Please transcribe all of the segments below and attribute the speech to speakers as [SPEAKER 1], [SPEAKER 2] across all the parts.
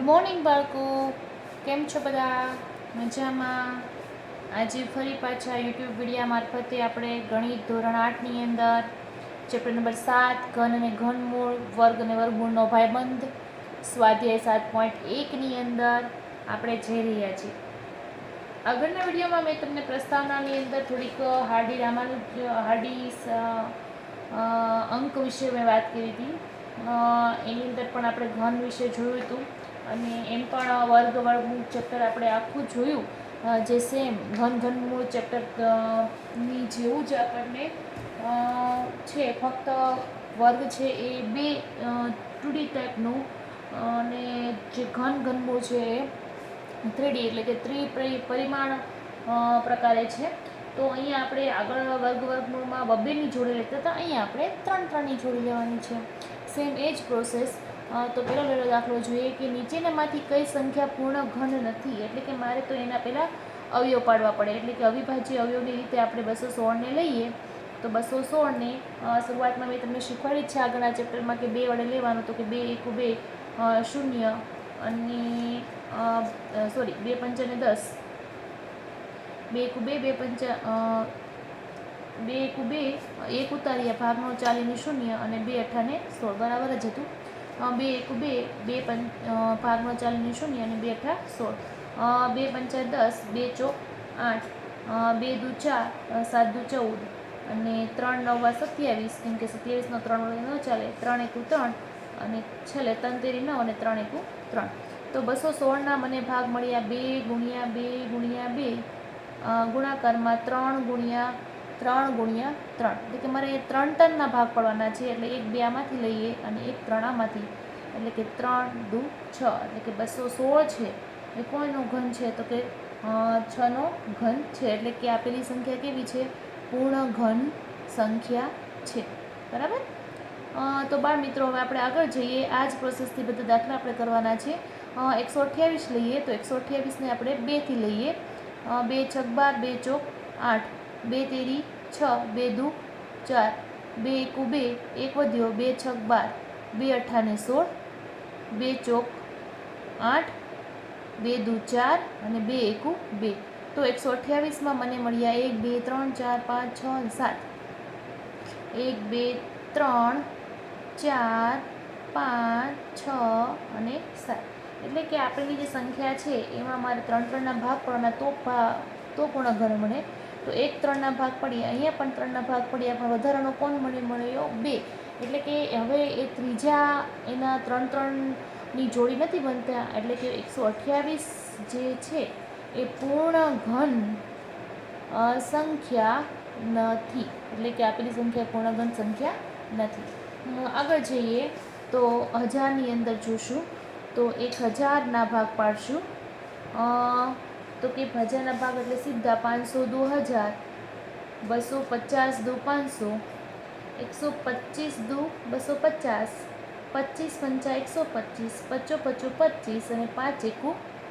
[SPEAKER 1] Morning બાળકો, કેમ છો બધા? મજામાં? આજે ફરી પાછા યુટ્યુબ વિડીયા મારફતે આપણે ગણિત ધોરણ 8ની અંદર ચેપ્ટર નંબર 7 ઘન અને ઘનમૂળ, વર્ગ અને વર્ગમૂળનો ભાઈબંધ, સ્વાધ્યાય 7.1ની અંદર આપણે જઈ રહ્યા છીએ. આગળના વિડીયોમાં મેં તમને પ્રસ્તાવનાની અંદર થોડીક હાર્ડી અંક વિશે મેં વાત કરી હતી. એની અંદર પણ આપણે ઘન વિશે જોયું હતું અને એમ પણ વર્ગમૂળ ચેપ્ટર આપણે આખું જોયું, જે સેમ ઘનમૂળ ચેપ્ટર ની જેવું જ આપણને છે, ફક્ત વર્ગ છે એ બે 2D ટાઈપનું અને જે ઘનમૂળ છે એ 3D એટલે કે ત્રિપરિમાણ પ્રકારે છે. તો અહીંયા આપણે આગળ વર્ગમૂળમાં બબ્બેની જોડે લેતા હતા, અહીંયા આપણે 3-3ની જોડી લેવાની છે. સેમ એ જ પ્રોસેસ. તો પહેલો દાખલો જોઈએ કે નીચેનામાંથી કઈ સંખ્યા પૂર્ણ ઘન નથી, એટલે કે મારે તો એના પહેલાં અવયવ પાડવા પડે, એટલે કે અવિભાજ્ય અવયવની રીતે આપણે 216ને લઈએ. તો 216ને શરૂઆતમાં મેં તમને શીખવાડી છે આગળના ચેપ્ટરમાં કે 2 વડે લેવાનું, તો કે 2 એકુ 2 0 અને 2 પંચાને 10, 2 એકુ 2 2 પંચા 2 એકુ 2 1 ઉતાર્યા, ભાગનો 40 0 અને 2 અઠાને 16 બરાબર જ હતું. 2 એકુ 2 2 ભાગનો 40 0 અને 2 અઠા 16, 2 પંચા 10, 2 ચોક 8, 2 દુ 4, 7 દુ 14 અને 3 9 27, કેમ કે 27નો 3 વડે ન ચાલે, 3 એકુ 3 અને છેલ્લે 3 તેરી 9 અને 3 એકુ 3. તો 216ના મને ભાગ મળ્યા 2 ગુણ્યા 2 ગુણ્યા 2 ગુણાકારમાં 3 ગુણ્યા 3 ગુણ્યા 3, એટલે કે મારે 3 ટનના ભાગ પડવાના છે. એટલે 1 2 આમાંથી લઈએ અને 1 3 આમાંથી, એટલે કે 3 દુ 6, એટલે કે 216 છે એ કોઈનો ઘન છે, તો કે 6નો ઘન છે. એટલે કે આપેલી સંખ્યા કેવી છે? પૂર્ણ ઘન સંખ્યા છે. બરાબર. તો બાળ મિત્રો, હવે આપણે આગળ જઈએ. આ જ પ્રોસેસથી બધા દાખલા આપણે કરવાના છે. 128 લઈએ તો 128ને આપણે 2થી લઈએ. 2 છક 12, 2 ચોક 8, 2 તેરી 6, 2 દુ 4, 2 એકુ 2 1 વધ્યો, 2 છક 12, 2 અઠાને 16, 2 ચોક 8, 2 દુ 4 અને 2 એકુ 2. તો 128માં મને મળ્યા 1 2 3 4 5 6 અને 7. 1 2 3 4 5 6 અને 7, એટલે કે આપેલી જે સંખ્યા છે એમાં મારે 3-3ના ભાગ પડવાના, તો પૂર્ણ ઘન મળે. તો 1 3ના ભાગ પડ્યા, અહીંયા પણ 3ના ભાગ પડ્યા, પણ વધારાનો કોણ મળ્યો? 2. એટલે કે હવે એ ત્રીજા એના 3-3ની જોડી નથી બનતા, એટલે કે 128 જે છે એ પૂર્ણ ઘન સંખ્યા નથી, એટલે કે આપેલી સંખ્યા પૂર્ણ ઘન સંખ્યા નથી. આગળ જઈએ તો 1000ની અંદર જોશું. તો 1000ના ભાગ પાડશું, તો કે 1000ના ભાગ એટલે સીધા 500 દુ 1000, 250 દુ 500, 125 દુ 250, 25 પંચા 125, 5 પચું 25 અને 5 એકુ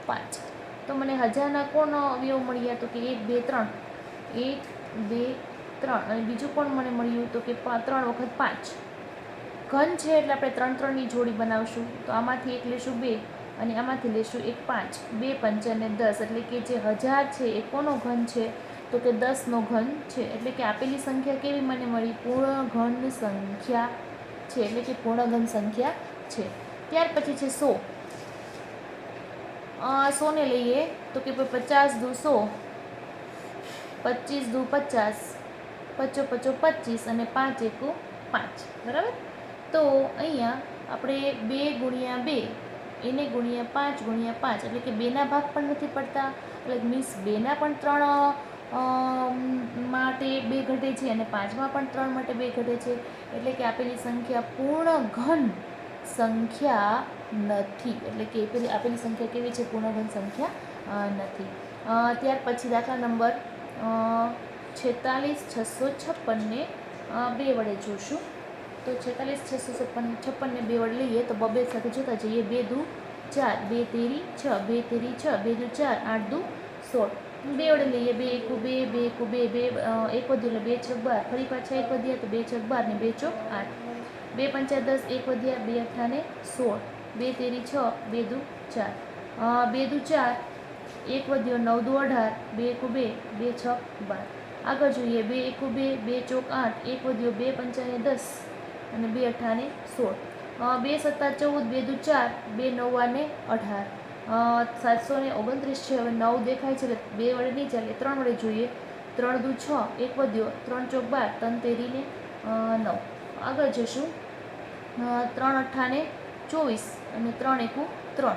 [SPEAKER 1] 5. તો મને 1000ના કોણ અવયવ મળ્યા? તો કે 1 2 3, 1 2 3, અને બીજું કોણ મને મળ્યું? તો કે 3 વખત 5. ઘન છે એટલે આપણે 3-3ની જોડી બનાવશું. તો આમાંથી 1 લેશું 2 અને આમાંથી લેશું 1 5, 2 પંચાને 10, એટલે કે જે 1000 છે એ કોનો ઘન છે? તો કે 10નો ઘન છે. એટલે કે આપેલી સંખ્યા કેવી મને મળી? પૂર્ણ ઘન સંખ્યા છે, એટલે કે પૂર્ણ ઘન સંખ્યા છે. ત્યાર પછી છે 100. 100ને લઈએ તો કે 50 દુ 100, 25 દુ 50, 5 પચો 25 અને 5 એકુ 5. બરાબર. તો અહીંયા આપણે 2 ગુણ્યા 2 એને ગુણ્યા 5 ગુણ્યા 5, એટલે કે 2ના ભાગ પણ નથી પડતા, એટલે મીન્સ 2ના પણ 3 માટે 2 ઘટે છે અને 5માં પણ 3 માટે 2 ઘટે છે. એટલે કે આપેલી સંખ્યા પૂર્ણ ઘન સંખ્યા નથી, એટલે કે આપેલી સંખ્યા કેવી છે? પૂર્ણ ઘન સંખ્યા નથી. ત્યાર પછી દાખલા નંબર 46656ને 2 વડે જોશું. તો 46656ને 2 વડે લઈએ તો બબે સાથે જોતા જઈએ. 2 દુ 4, 2 તેરી 6, 2 તેરી 6, 2 દુ 4, 8 દુ 16. 2 વડે લઈએ. 2 એકુ 2, 2 એકુ 2, 1 વધ્યું એટલે 2 છક 12, ફરી પાછા 1 વધ્યા તો 2 છક 12 ને 2 ચોક 8, 2 પંચા 10, 1 વધ્યા, 2 અઠાને 16, 2 તેરી 6, 2 દુ 4, 2 દુ 4, 1 વધ્યો, 9 દુ 18, 2 એકુ 2, 2 6 12. આગળ જોઈએ, 2 એકુ 2, 2 ચોક 8, 1 વધ્યો, 2 પંચાને 10 અને 2 અઠાને 16, 2 સત્તા 14, 2 દુ 4, 2 નવ્વાને 18, 729 છે. હવે 9 દેખાય છે એટલે 2 વડે નહીં ચાલે, 3 વડે જોઈએ. 3 દુ 6, 1 વધ્યો, 3 ચોક 12, 3 તેરીને 9. આગળ જઈશું, 3 અઠાને 24 અને 3 એકુ 3.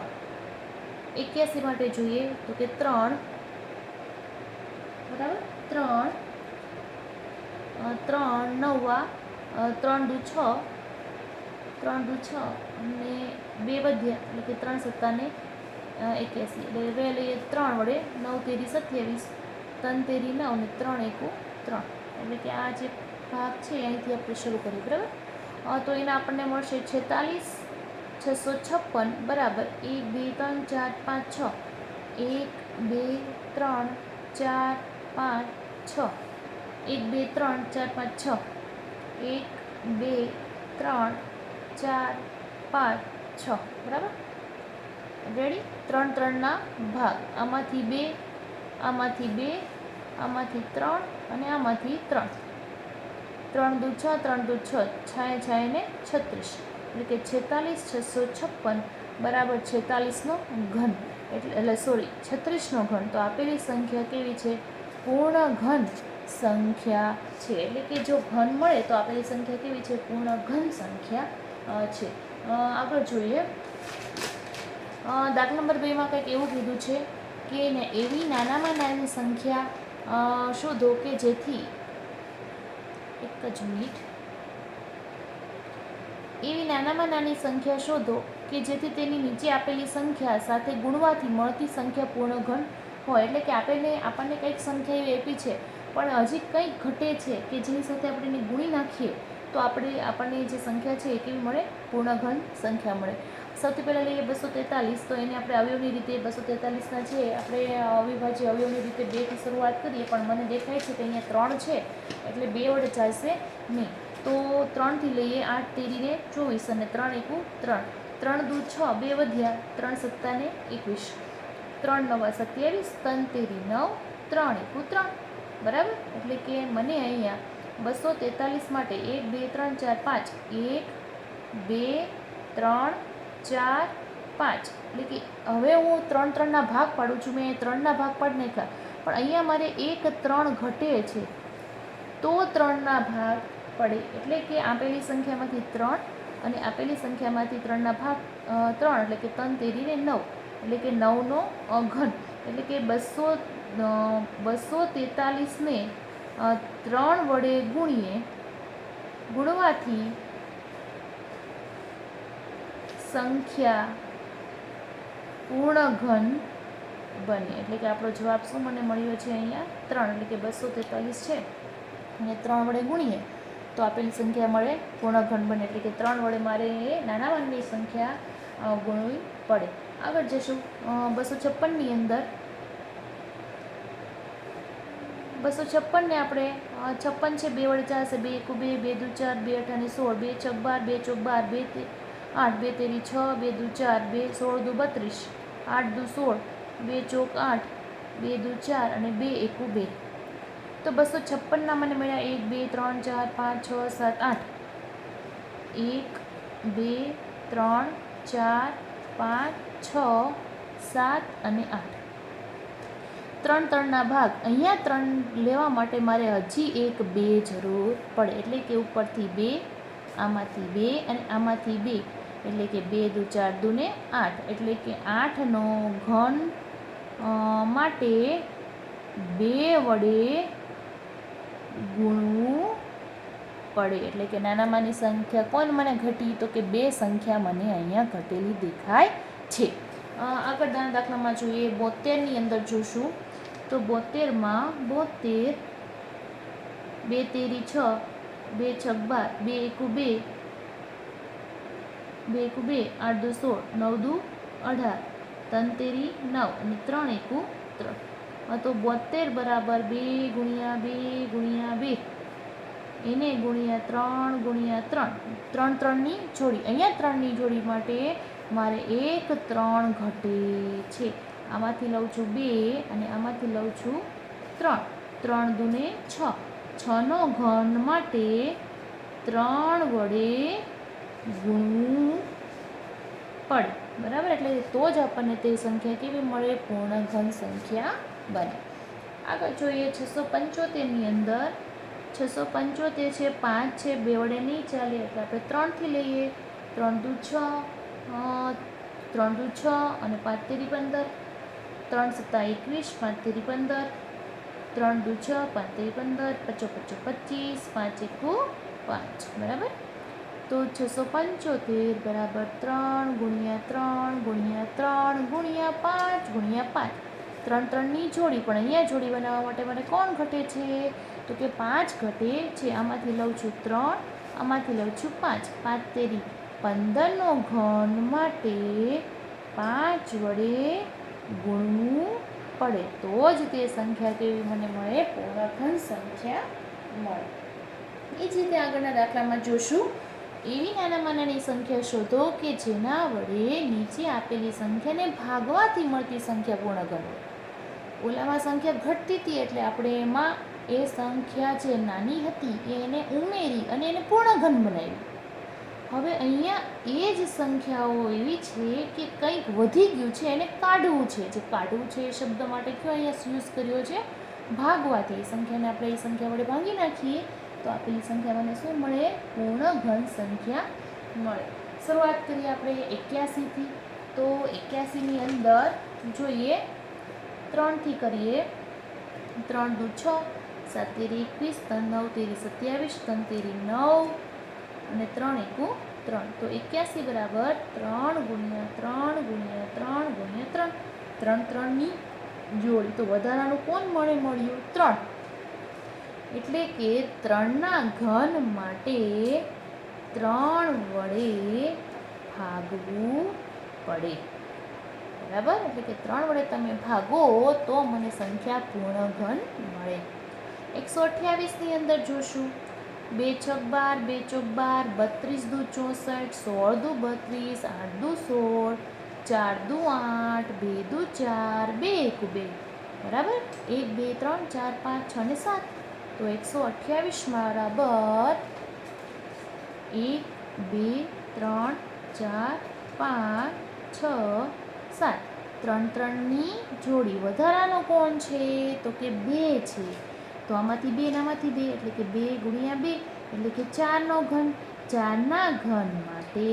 [SPEAKER 1] 81 માટે જોઈએ તો કે 3 બરાબર, 3 નવ્વા, 3 દુ 6, 3 દુ 6 અને 2 વધ્યા એટલે કે 3 સત્તાને 81. એટલે હવે લઈએ 3 વડે, 9 તેરી 27, 3 તેરી 9 અને 3 એકુ 3. એટલે કે આ જે ભાગ છે અહીંથી આપણે શરૂ કરીએ, બરાબર. તો એના આપણને મળશે 46 656 બરાબર 1 2 3 4 5 6, 1 2 3 4 5 6, 1 2 3 4 5 6, 1 2 3 4 5 6 બરાબર. રેડી. 3 3ના ભાગ, આમાંથી 2, આમાંથી 2, આમાંથી 3 અને આમાંથી 3. 3 દુ 6, 3 દુ 6, 6 6 ને 36, એટલે કે 46 656 બરાબર 46નો ઘન, એટલે સોરી 36નો ઘન. તો આપેલી સંખ્યા કેવી છે? પૂર્ણ ઘન સંખ્યા છે. એટલે કે જો ઘન મળે તો આપેલી સંખ્યા કેવી છે? પૂર્ણ ઘન સંખ્યા છે. આગળ જોઈએ, દાખલા નંબર 2માં કંઈક એવું કીધું છે કે એવી નાનામાં નાની સંખ્યા શોધો કે જેથી, એક જ મિનિટ, એવી નાનામાં નાની સંખ્યા શોધો કે જેથી તેની નીચે આપેલી સંખ્યા સાથે ગુણવાથી મળતી સંખ્યા પૂર્ણ ઘન હોય. એટલે કે આપણને કંઈક સંખ્યા એવી આપી છે પણ હજી કંઈક ઘટે છે કે જેની સાથે આપણે એને ગુણી નાખીએ તો આપણને જે સંખ્યા છે એ કેવી મળે? પૂર્ણ ઘન સંખ્યા મળે. સૌથી પહેલાં લઈએ 243. તો એને આપણે અવયવની રીતે 243ના છે આપણે અવિભાજ્ય અવયવની રીતે 2થી શરૂઆત કરીએ, પણ મને દેખાય છે કે અહીંયા 3 છે એટલે 2 વડે ચાલશે નહીં. તો 3થી લઈએ, 8 તેરીને 24 અને 3 એકુ 3, 3 દુ 6, 2 વધ્યા, 3 સત્તાને 21, 3 નવા 27, 3 તેરી 9, 3 એકુ 3 બરાબર. એટલે કે મને અહીંયા 243 માટે 1 2 3 4 5, 1 2 3 4 5, એટલે કે હવે હું 3 3ના ભાગ પાડું છું. મેં 3ના ભાગ પાડી નાખ્યા, પણ અહીંયા મારે 1 3 ઘટે છે તો 3ના ભાગ પડે. એટલે કે આપેલી સંખ્યામાંથી 3 અને આપેલી સંખ્યામાંથી 3ના ભાગ 3, એટલે કે 3 તેરીને 9, એટલે કે 9નો ઘન. એટલે કે 243ને 3 વડે ગુણવાથી સંખ્યા પૂર્ણ ઘન બને. એટલે કે આપણો જવાબ શું મને મળ્યો છે? અહીંયા 3. એટલે કે 243 છે અને 3 વડે ગુણીએ તો આપેલી સંખ્યા મળે પૂર્ણ ઘન બને. એટલે કે 3 વડે મારે નાના માનની સંખ્યા ગુણવી પડે. આગળ જઈશું 256ની અંદર. 256ને આપણે 56 છે 2 વડે ચાલશે, 2 એકુ 2, 2 દુ 4, 2 અઠાને 16, 2 ચોક 12, 2 ચોક 12, 8, 2 તેરી 6, 2 દુ 4, 2 16 દુ 32, 8 દુ 16, 2 ચોક 8, 2 દુ 4 અને 2 એકુ 2. તો 256ના મને મળ્યા 1 2 3 4 5 6 7 8, 1 2 3 4 5 6 7 અને 8. 3 3ના ભાગ, અહીંયા 3 લેવા માટે મારે હજી એક 2 જરૂર પડે. એટલે કે ઉપરથી 2, આમાંથી 2 અને આમાંથી 2, એટલે કે 2 દુ 4 દુ ને 8, એટલે કે 8નો ઘન માટે 2 વડે ગુણવું પડે. એટલે કે નાનામાંની સંખ્યા કોણ મને ઘટી? તો કે 2 સંખ્યા મને અહીંયા ઘટેલી દેખાય છે. આગળના દાખલામાં જોઈએ, 72ની અંદર જોશું. તો 72માં 72, 2 તેરી 6, 2 છક 12, 2 એકુ 2, 2 એકુ 2, 8 દુ 16, 9 દુ 18, 3 તેરી 9 અને 3 એકુ 3. તો 72 બરાબર 2 ગુણ્યા 2 ગુણ્યા 2 એને ગુણ્યા 3 ગુણ્યા 3, 3 3ની જોડી. અહીંયા 3ની જોડી માટે મારે 1 3 ઘટે છે. આમાંથી લઉં છું 2 અને આમાંથી લઉં છું 3. 3 દૂને 6. 6નો ઘન માટે 3 વડે ગુણવું પડે. બરાબર, એટલે તો જ આપણને તે સંખ્યા કેવી મળે? પૂર્ણ ઘન સંખ્યા બને. આગળ જોઈએ 675ની અંદર 675 છે, 5 છે, 2 વડે નહીં ચાલે એટલે આપણે 3થી લઈએ. 3 દુ 6, 3 દુ 6 અને 5 તેરી 15. 3 સત્તા 21, 5 તેરી 15. 3 દુ 6, 5 તેરી 15, 5 25, 5 એકુ 5. બરાબર, તો 675 બરાબર 3 ગુણ્યા 3 ગુણ્યા 3 ગુણ્યા 5 ગુણ્યા 5. 3 3ની જોડી, પણ અહીંયા જોડી બનાવવા માટે મને કોણ ઘટે છે? તો કે 5 ઘટે છે. આમાંથી લઉં છું 3, આમાંથી લઉં છું 5. 5 તેરી 15નો ઘન માટે 5 વડે ગુણવું પડે, તો જ તે સંખ્યા કેવી મને મળે? પૂર્ણ ઘન સંખ્યા મળે. એ જ રીતે આગળના દાખલામાં જોશું. એવી નાનામાં નાની સંખ્યા શોધો કે જેના વડે નીચે આપેલી સંખ્યાને ભાગવાથી મળતી સંખ્યા પૂર્ણ ઘન. ઓલામાં સંખ્યા ઘટતી હતી એટલે આપણે એમાં એ સંખ્યા જે નાની હતી એને ઉમેરી અને એને પૂર્ણ ઘન બનાવી. હવે અહીંયા એ જ સંખ્યાઓ એવી છે કે કંઈક વધી ગયું છે, એને કાઢવું છે. જે કાઢવું છે એ શબ્દ માટે કયો અહીંયા યુઝ કર્યો છે? ભાગવાથી. એ સંખ્યાને આપણે એ સંખ્યા વડે ભાંગી નાખીએ તો આપેલી સંખ્યા મને શું મળે? પૂર્ણ ઘન સંખ્યા મળે. શરૂઆત કરીએ આપણે 81થી. તો 81ની અંદર જોઈએ 3થી કરીએ. 3 દુ 6, 7 તેરી 21, 3 9 તેરી 27, 3 તેરી 9 અને 3 એકુ 3. તો 81 બરાબર 3 ગુણ્યા 3 ગુણ્યા 3 ગુણ્યા 3. 3 3ની જોડી, તો વધારાનું કોણ મળ્યું? 3. એટલે કે 3ના ઘન માટે 3 વડે ભાગવું પડે. બરાબર, એટલે કે 3 વડે તમે ભાગો તો મને સંખ્યા પૂર્ણ ઘન મળે. 128ની અંદર જોશું. 2 છક 12, 2 ચોક 12, 32 દુ 64, 16 દુ 32, 8 દુ 16, 4 દુ 8, 2 દુ 4, 2 એકુ 2. બરાબર, 1 2 3 4 5 6 ને 7. તો 128 બરાબર 1 2 3 4 5 6 7. 3 3ની જોડી. વધારાનો કોણ છે? તો કે 2 છે. તો આમાંથી 2 ને આમાંથી 2 એટલે કે 2 ગુણ્યા 2 એટલે કે 4નો ઘન. 4ના ઘન માટે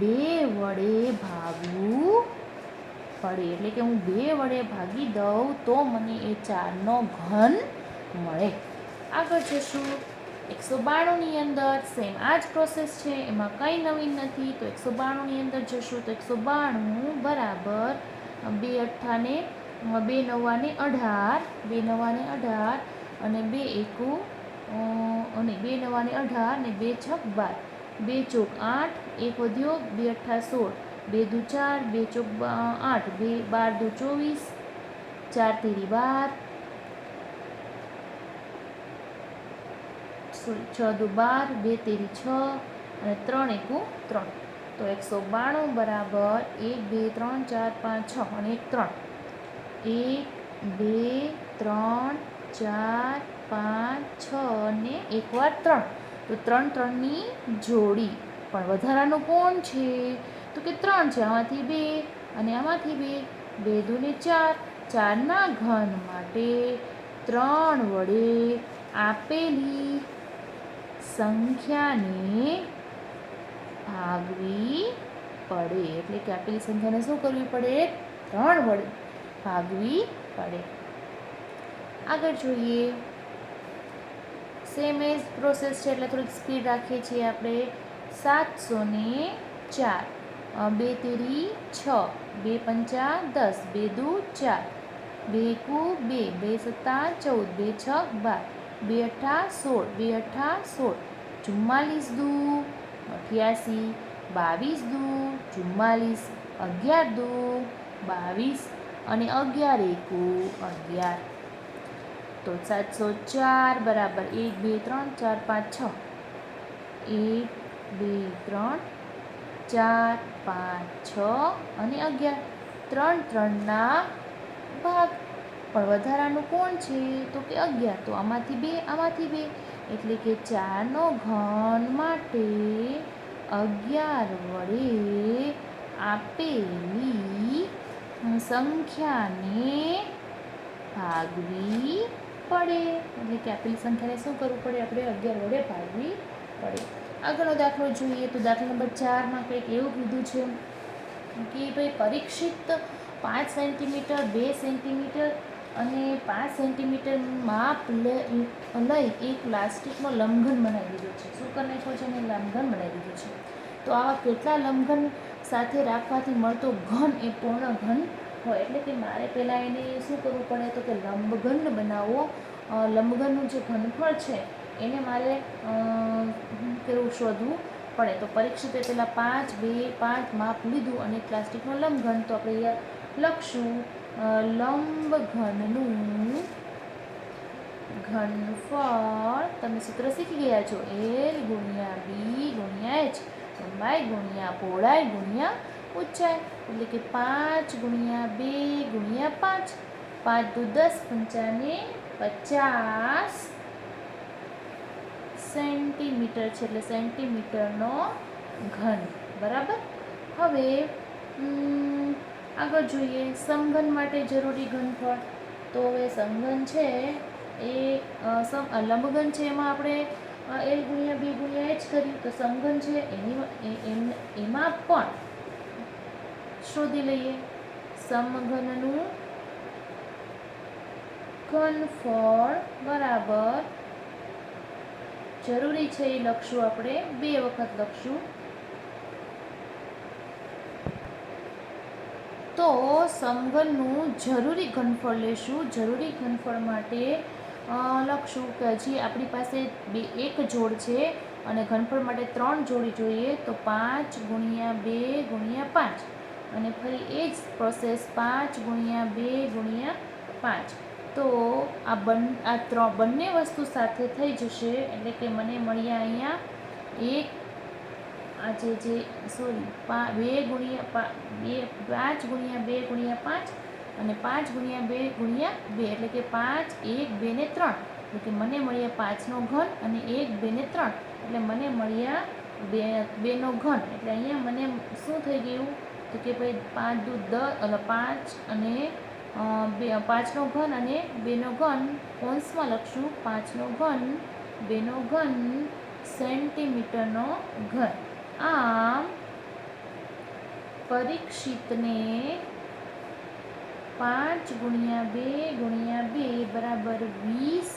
[SPEAKER 1] 2 વડે ભાગવું પડે. એટલે કે હું 2 વડે ભાગી દઉં તો મને એ 4નો ઘન મળે. આગળ જશું 192ની અંદર. સેમ આ જ પ્રોસેસ છે, એમાં કંઈ નવીન નથી. તો 192ની અંદર જશું તો 192 બરાબર 2 8 ને 2 9 ને 18, 2 9 ને 18 અને 2 એકુ અને 2 9 ને 18 ને 2 છક 12, 2 ચોક 8, 1 વધ્યો, 2 8 16, 2 દુ 4, 2 ચોક 8, 2 12 દુ 24, 4 તેરી 12, 6 દુ 12, 2 તેરી 6 અને 3 એકુ 3. તો 192 બરાબર 1 2 3 4 5 6 અને 1 3. 1 2 3 4 5 6 અને એક વાર 3. તો 3 3ની જોડી. પણ વધારાનું કોણ છે? તો કે 3 છે. આમાંથી 2 અને આમાંથી 2. 2 દુ ને 4. 4ના ઘન માટે 3 વડે આપેલી સંખ્યાને ભાગવી પડે. એટલે કે આપેલી સંખ્યાને શું કરવી પડે? 3 વડે ભાગવી પડે. આગળ જોઈએ. સેમ એજ પ્રોસેસ છે એટલે થોડીક સ્પીડ રાખીએ છીએ આપણે. 704. 2 તેરી 6, 2 પંચા 10, 2 દુ 4, 2 એકુ 2, 2 સત્તા 14, 2 છક 12, 2 અઠ્ઠા 16, 2 અઠ્ઠા 16, 44 દુ 88, 22 દુ 44, 11 દુ 22 અને 11 એકુ 11. તો 704 બરાબર 1 2 3 4 5 6. 1 2 3 4, 5, 6 અને 11. 3 3ના ભાગ. પણ વધારાનું કોણ છે? તો કે 11. તો આમાંથી 2, આમાંથી 2, એટલે કે 4નો ઘન માટે 11 વડે આપેલી સંખ્યાને ભાગવી પડે. એટલે કે આપેલી સંખ્યાને શું કરવું પડે? આપણે 11 વડે ભાગવી પડે. આગળનો દાખલો જોઈએ તો દાખલા નંબર 4માં કંઈક એવું કીધું છે કે ભાઈ પરીક્ષિત 5 સેન્ટીમીટર, 2 સેન્ટીમીટર અને 5 સેન્ટીમીટર માપ લઈ એક પ્લાસ્ટિકનો લંબઘન બનાવી દીધો છે. શું કરી નાખ્યો છે? એને લંબઘન બનાવી દીધો છે. તો આવા કેટલા લંબઘન સાથે રાખવાથી મળતો ઘન એ પૂર્ણ ઘન હોય. એટલે કે મારે પહેલાં એને શું કરવું પડે? તો કે લંબઘન બનાવવો. લંબઘનનું જે ઘનફળ છે એને મારે કેવું શોધવું પડે. તો પરીક્ષિતે પહેલાં 5, 2, 5 માપ લીધું અને પ્લાસ્ટિકનો લંબઘન. તો આપણે અહીંયા લખશું લંબઘનનું ઘનફળ. તમે સૂત્ર શીખી ગયા છો. L ગુણ્યા B ગુણ્યા H, લંબાઈ ગુણ્યા પહોળાઈ ગુણ્યા ઊંચાઈ. એટલે કે 5 ગુણ્યા 2 ગુણ્યા 5. 5 દુ 10, 50 સેન્ટીમીટર છે. એટલે સેન્ટીમીટરનો ઘન. બરાબર. હવે આગળ જોઈએ સમઘન માટે જરૂરી ઘનફળ. તો હવે સમઘન છે એ લંબઘન છે એમાં આપણે L ગુણ્યા B ગુણ્યા H કર્યું. તો સમઘન છે એમાં પણ શોધી લઈએ સમઘનનું ઘનફળ બરાબર જરૂરી છે એ લખશું આપણે 2 વખત લખશું. તો સમઘનનું જરૂરી ઘનફળ લેશું. જરૂરી ઘનફળ માટે લખશું કે હજી આપણી પાસે એક જોડ છે અને ઘનફળ માટે 3 જોડી જોઈએ. તો 5 ગુણ્યા 2 ગુણ્યા 5 અને ફરી એ જ પ્રોસેસ 5 ગુણ્યા 2 ગુણ્યા 5. તો આ બંને વસ્તુ સાથે થઈ જશે. એટલે કે મને મળ્યા અહીંયા 2 ગુણ્યા 5 ગુણ્યા 2 ગુણ્યા 5 અને 5 ગુણ્યા 2 ગુણ્યા 2. એટલે કે 5, 1, 2 ને 3. એટલે કે મને મળ્યા 5નો ઘન અને 1, 2 ને 3. એટલે મને મળ્યા 2નો ઘન. એટલે અહીંયા મને શું થઈ ગયું? તો કે ભાઈ 5 દુ 10 એટલે 5 અને 5નો ઘન અને 2નો ઘન કૌંસમાં લખશું. 5નો ઘન 2નો ઘન સેન્ટીમીટરનો ઘન. આમ પરીક્ષિતને 5 ગુણ્યા 2 ગુણ્યા 2 બરાબર 20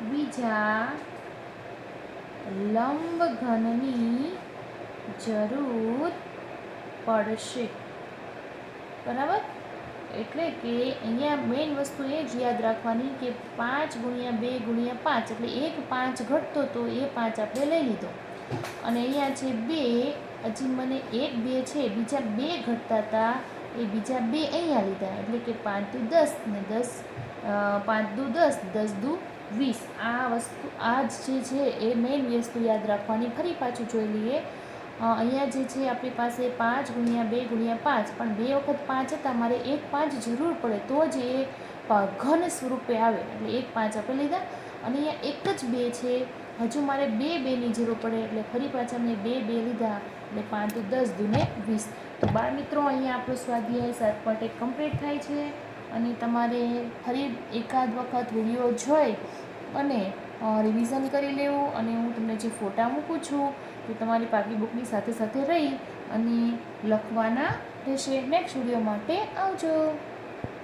[SPEAKER 1] બીજા લંબઘનની જરૂર પડશે. બરાબર. એટલે કે અહીંયા મેઇન વસ્તુ એ જ યાદ રાખવાની કે 5 ગુણ્યા 2 ગુણ્યા 5 એટલે એક 5 ઘટતો તો એ 5 આપણે લઈ લીધો. અને અહીંયા છે 2, હજી મને 1, 2 છે, બીજા 2 ઘટતા હતા એ બીજા 2 અહીંયા લીધા. એટલે કે 5 દુ 10 ને 10, 5 દુ 10, 10 દુ 20. આ વસ્તુ આ જ જે છે એ મેઇન વસ્તુ યાદ રાખવાની. ફરી પાછું જોઈ લઈએ. અહીંયા જે છે આપણી પાસે 5 ગુણ્યા 2 ગુણ્યા 5 પણ 2 વખત 5 હતા. મારે 1 5 જરૂર પડે તો જ એ ઘન સ્વરૂપે આવે. એટલે 1 5 આપણે લીધા અને અહીંયા એક જ 2 છે. હજુ મારે 2 2ની જરૂર પડે એટલે ફરી પાછા મેં 2 2 લીધા. એટલે 5 દુ 10 દુ ને 20. તો બાળ મિત્રો અહીંયા આપણો સ્વાધ્યાય 7.1 કમ્પ્લીટ થાય છે. અને તમારે ફરી એકાદ વખત વિડીયો જોઈ અને રિવિઝન કરી લેવું. અને હું તમને જે ફોટા મૂકું છું તો તમારી પાકી બુકની સાથે સાથે રહી અને લખવાના રહેશે. નેક્સ્ટ વિડીયો માટે આવજો.